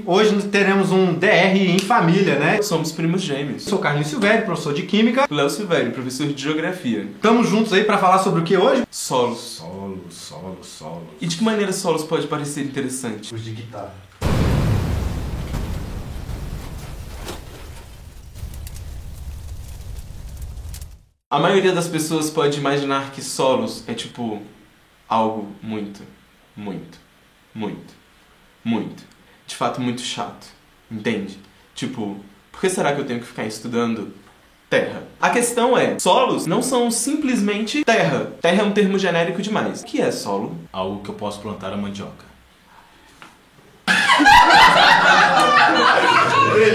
Hoje teremos um DR em família, né? Somos primos gêmeos. Sou Carlinhos Silvério, professor de Química. Léo Silvério, professor de Geografia. Estamos juntos aí para falar sobre o que hoje? Solos. Solos. E de que maneira solos pode parecer interessante? Os de guitarra. A maioria das pessoas pode imaginar que solos é tipo algo muito, de fato muito chato, entende? Tipo, por que será que eu tenho que ficar estudando terra? A questão é, solos não são simplesmente terra. Terra é um termo genérico demais. O que é solo? Algo que eu posso plantar a mandioca.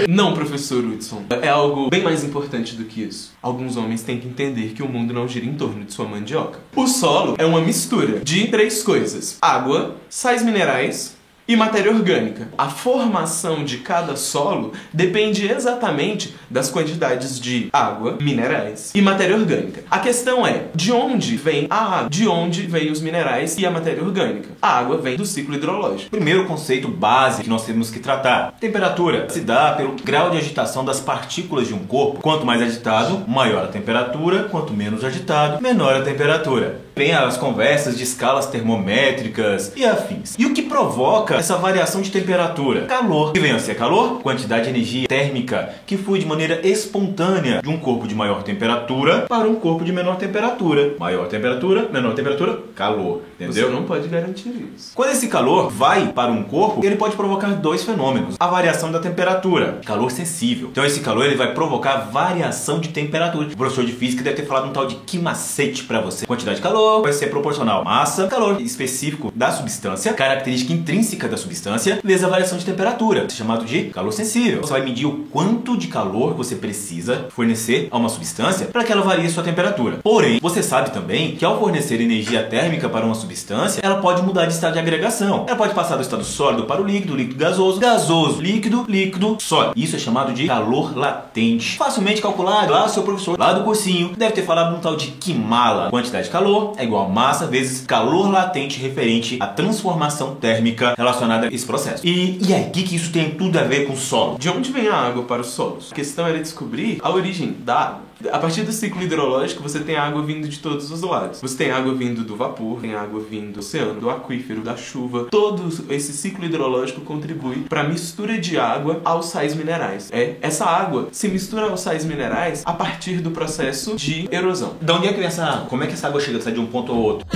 Não, professor Hudson. É algo bem mais importante do que isso. Alguns homens têm que entender que o mundo não gira em torno de sua mandioca. O solo é uma mistura de 3 coisas: água, sais minerais e matéria orgânica. A formação de cada solo depende exatamente das quantidades de água, minerais e matéria orgânica. A questão é, de onde vem a água? De onde vem os minerais e a matéria orgânica? A água vem do ciclo hidrológico. Primeiro conceito básico que nós temos que tratar. Temperatura se dá pelo grau de agitação das partículas de um corpo. Quanto mais agitado, maior a temperatura. Quanto menos agitado, menor a temperatura. Tem as conversas de escalas termométricas e afins. E o que provoca essa variação de temperatura? Calor. Que vem a ser calor? Quantidade de energia térmica que flui de maneira espontânea de um corpo de maior temperatura para um corpo de menor temperatura. Maior temperatura, menor temperatura, calor. Entendeu? Você não pode garantir isso. Quando esse calor vai para um corpo, ele pode provocar 2 fenômenos. A variação da temperatura, calor sensível. Então esse calor ele vai provocar variação de temperatura. O professor de física deve ter falado um tal de que macete para você. Quantidade de calor vai ser proporcional à massa, calor específico da substância, característica intrínseca da substância, vezes a variação de temperatura, chamado de calor sensível. Você vai medir o quanto de calor você precisa fornecer a uma substância para que ela varie sua temperatura. Porém, você sabe também que ao fornecer energia térmica para uma substância, ela pode mudar de estado de agregação. Ela pode passar do estado sólido para o líquido, líquido gasoso, gasoso, líquido, líquido, sólido. Isso é chamado de calor latente. Facilmente calculado. Lá o seu professor, lá do cursinho, deve ter falado um tal de Kimala. Quantidade de calor é igual a massa vezes calor latente referente à transformação térmica relacionada a esse processo. E aí, o que isso tem tudo a ver com o solo? De onde vem a água para os solos? A questão era descobrir a origem da água. A partir do ciclo hidrológico, você tem água vindo de todos os lados. Você tem água vindo do vapor, tem água vindo do oceano, do aquífero, da chuva. Todo esse ciclo hidrológico contribui para a mistura de água aos sais minerais. Essa água se mistura aos sais minerais a partir do processo de erosão. De onde é que vem essa água? Como é que essa água chega de um ponto ao outro?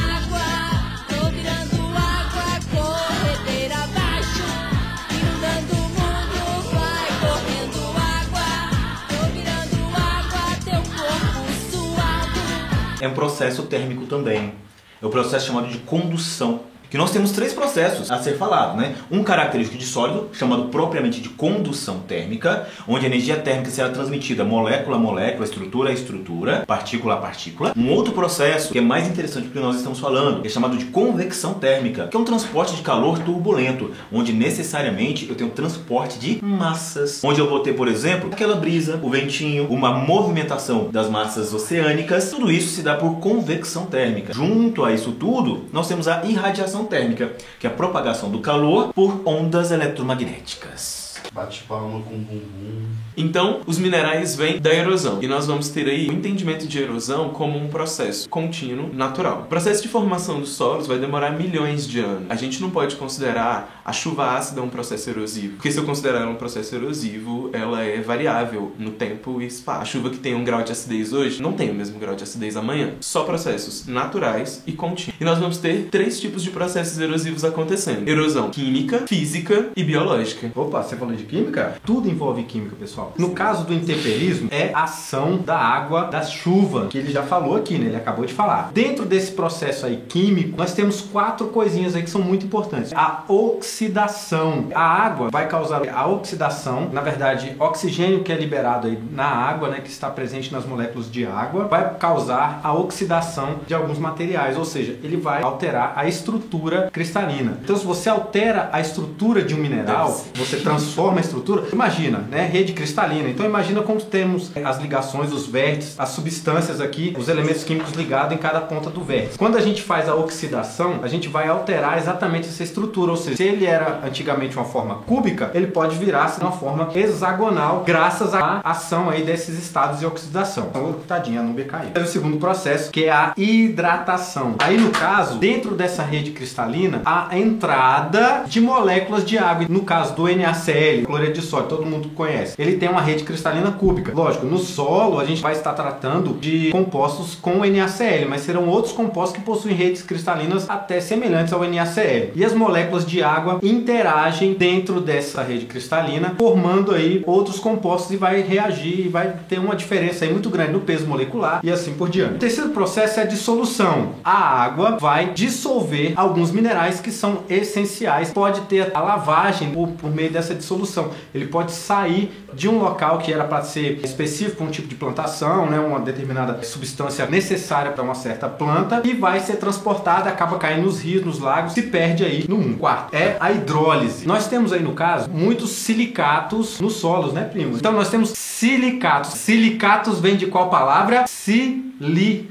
É um processo térmico também. É o processo chamado de condução. Que nós temos 3 processos a ser falado, né? Um característico de sólido, chamado propriamente de condução térmica, onde a energia térmica será transmitida molécula a molécula, estrutura a estrutura, partícula a partícula. Um outro processo, que é mais interessante do que nós estamos falando, é chamado de convecção térmica, que é um transporte de calor turbulento, onde necessariamente eu tenho transporte de massas. Onde eu vou ter, por exemplo, aquela brisa, o ventinho, uma movimentação das massas oceânicas. Tudo isso se dá por convecção térmica. Junto a isso tudo, nós temos a irradiação térmica, que é a propagação do calor por ondas eletromagnéticas. Bate palma com bumbum. Então, os minerais vêm da erosão. E nós vamos ter aí o entendimento de erosão como um processo contínuo, natural. O processo de formação dos solos vai demorar milhões de anos. A gente não pode considerar a chuva ácida um processo erosivo. Porque se eu considerar ela um processo erosivo, ela é variável no tempo e espaço. A chuva que tem 1 grau de acidez hoje não tem o mesmo grau de acidez amanhã. Só processos naturais e contínuos. E nós vamos ter 3 tipos de processos erosivos acontecendo: erosão química, física e biológica. Opa, você falou de química? Tudo envolve química, pessoal. No caso do intemperismo, é a ação da água, da chuva, que ele já falou aqui, né? Ele acabou de falar. Dentro desse processo aí químico, nós temos 4 coisinhas aí que são muito importantes. A oxidação. A água vai causar a oxidação, na verdade, oxigênio que é liberado aí na água, né, que está presente nas moléculas de água, vai causar a oxidação de alguns materiais, ou seja, ele vai alterar a estrutura cristalina. Então, se você altera a estrutura de um mineral, você transforma forma a estrutura, imagina, né, rede cristalina. Então imagina como temos as ligações, os vértices, as substâncias aqui, os elementos químicos ligados em cada ponta do vértice. Quando a gente faz a oxidação, a gente vai alterar exatamente essa estrutura, ou seja, se ele era antigamente uma forma cúbica, ele pode virar-se uma forma hexagonal, graças à ação aí desses estados de oxidação. Então, tadinha, a Núbia caiu. É o segundo processo, que é a hidratação. Aí, no caso, dentro dessa rede cristalina, a entrada de moléculas de água. No caso do NaCl, cloreto de sódio, todo mundo conhece. Ele tem uma rede cristalina cúbica. Lógico, no solo a gente vai estar tratando de compostos com NaCl, mas serão outros compostos que possuem redes cristalinas até semelhantes ao NaCl. E as moléculas de água interagem dentro dessa rede cristalina, formando aí outros compostos e vai reagir e vai ter uma diferença aí muito grande no peso molecular e assim por diante. O terceiro processo é a dissolução. A água vai dissolver alguns minerais que são essenciais. Pode ter a lavagem por meio dessa dissolução. Ele pode sair de um local que era para ser específico para um tipo de plantação, né, uma determinada substância necessária para uma certa planta, e vai ser transportada, acaba caindo nos rios, nos lagos, se perde aí no mundo. Quarto é a hidrólise. Nós temos aí, no caso, muitos silicatos nos solos, né, primo? Então nós temos silicatos. Silicatos vem de qual palavra? Silício.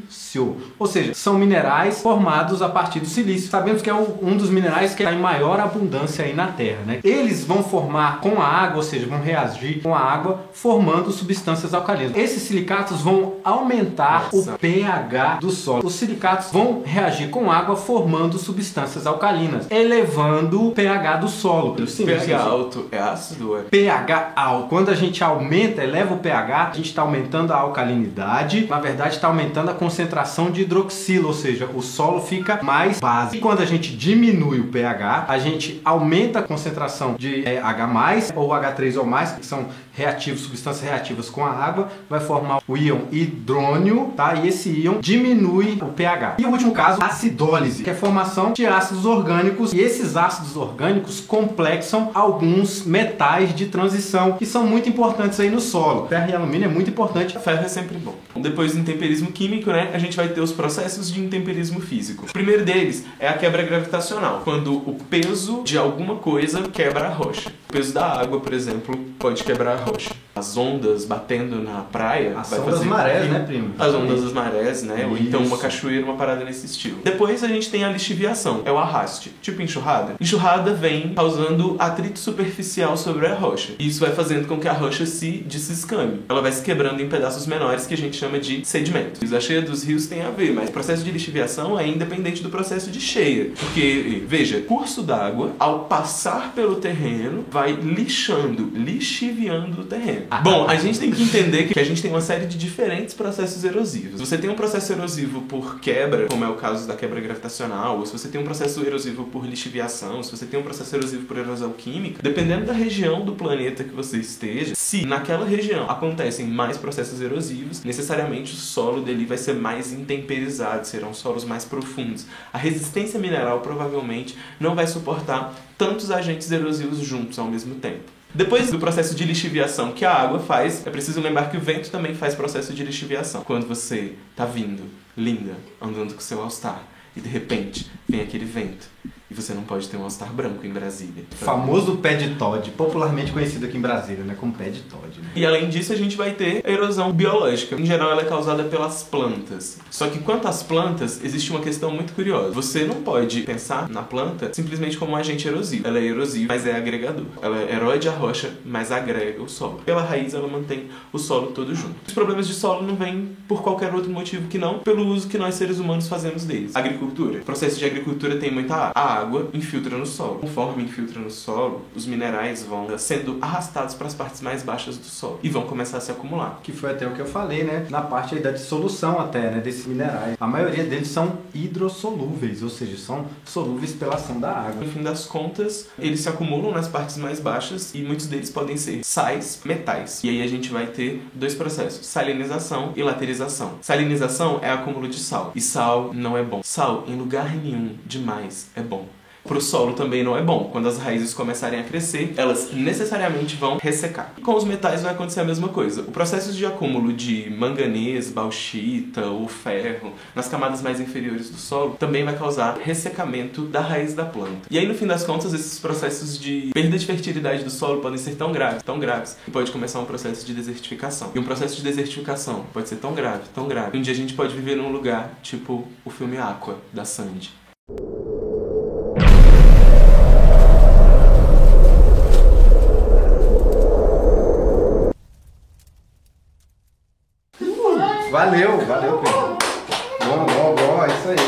Ou seja, são minerais formados a partir do silício. Sabemos que é um dos minerais que está em maior abundância aí na Terra, né? Eles vão formar com a água, ou seja, vão reagir com a água, formando substâncias alcalinas. Esses silicatos vão aumentar o pH do solo. Os silicatos vão reagir com água, formando substâncias alcalinas, elevando o pH do solo. Sim, pH alto é ácido? pH alto. Quando a gente aumenta, eleva o pH, a gente está aumentando a alcalinidade. Na verdade, está aumentando a concentração de hidroxilo, ou seja, o solo fica mais básico. E quando a gente diminui o pH, a gente aumenta a concentração de H+, ou H3 ou mais, que são reativos, substâncias reativas com a água, vai formar o íon hidrônio, tá? E esse íon diminui o pH. E o último caso, acidólise, que é a formação de ácidos orgânicos, e esses ácidos orgânicos complexam alguns metais de transição, que são muito importantes aí no solo. Ferro e alumínio é muito importante. Ferro é sempre bom. Depois do intemperismo químico, né, a gente vai ter os processos de intemperismo físico. O primeiro deles é a quebra gravitacional, quando o peso de alguma coisa quebra a rocha. O peso da água, por exemplo, pode quebrar a rocha. As ondas batendo na praia... As ondas das marés, né, primo? As ondas das marés, né? Isso. Ou então uma cachoeira, uma parada nesse estilo. Depois a gente tem a lixiviação, é o arraste. Tipo enxurrada. Enxurrada vem causando atrito superficial sobre a rocha. E isso vai fazendo com que a rocha se desescame. Ela vai se quebrando em pedaços menores que a gente chama de sedimento. A cheia dos rios tem a ver, mas o processo de lixiviação é independente do processo de cheia. Porque, veja, curso d'água, ao passar pelo terreno, vai lixando, lixiviando o terreno. Bom, a gente tem que entender que a gente tem uma série de diferentes processos erosivos. Se você tem um processo erosivo por quebra, como é o caso da quebra gravitacional, ou se você tem um processo erosivo por lixiviação, se você tem um processo erosivo por erosão química, dependendo da região do planeta que você esteja, se naquela região acontecem mais processos erosivos, necessariamente o solo dele vai ser mais intemperizado, serão solos mais profundos. A resistência mineral provavelmente não vai suportar tantos agentes erosivos juntos ao mesmo tempo. Depois do processo de lixiviação que a água faz, é preciso lembrar que o vento também faz processo de lixiviação. Quando você tá vindo, linda, andando com seu All-Star, e de repente vem aquele vento, e você não pode ter um All-Star branco em Brasília. Famoso pé de Todd, popularmente conhecido aqui em Brasília, né, como pé de Todd. Né? E além disso, a gente vai ter a erosão biológica. Em geral, ela é causada pelas plantas. Só que quanto às plantas, existe uma questão muito curiosa. Você não pode pensar na planta simplesmente como um agente erosivo. Ela é erosiva, mas é agregador. Ela erode a rocha, mas agrega o solo. Pela raiz, ela mantém o solo todo junto. Os problemas de solo não vêm por qualquer outro motivo que não pelo uso que nós seres humanos fazemos deles. Agricultura. O processo de agricultura tem muita água. A água infiltra no solo. Conforme infiltra no solo, os minerais vão sendo arrastados para as partes mais baixas do solo e vão começar a se acumular. Que foi até o que eu falei, né? Na parte aí da dissolução até, né? Desses minerais. A maioria deles são hidrossolúveis, ou seja, são solúveis pela ação da água. No fim das contas, eles se acumulam nas partes mais baixas e muitos deles podem ser sais, metais. E aí a gente vai ter dois processos, salinização e laterização. Salinização é acúmulo de sal. E sal não é bom. Sal, em lugar nenhum, demais, é bom. Pro solo também não é bom. Quando as raízes começarem a crescer, elas necessariamente vão ressecar. E com os metais vai acontecer a mesma coisa. O processo de acúmulo de manganês, bauxita ou ferro nas camadas mais inferiores do solo também vai causar ressecamento da raiz da planta. E aí, no fim das contas, esses processos de perda de fertilidade do solo podem ser tão graves, que pode começar um processo de desertificação. E um processo de desertificação pode ser tão grave, que um dia a gente pode viver num lugar tipo o filme Aqua, da Sandy. Valeu, Pedro. Bom, é isso aí.